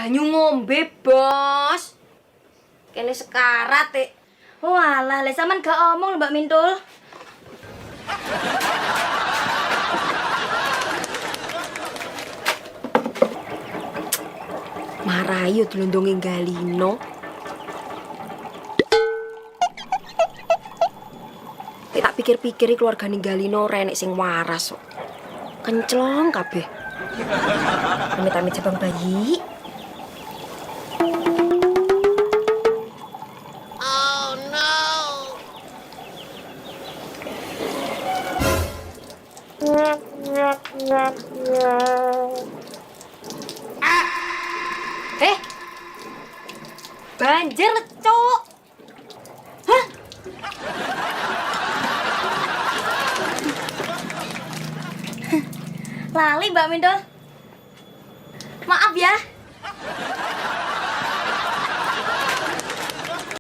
banyu ngombe, Bos. Kene sekarat, Tik. Walah, lek sampean gak omong lho, Mbak Mintul. Marayu dilondonge Galino. Tak pikir-pikir keluargane Galino renek sing waras kok. Kenclong kabeh. Amit-amit jabang bayi. Oh no. Banjir, Cuk. Hah? Lali Mbak Mintul.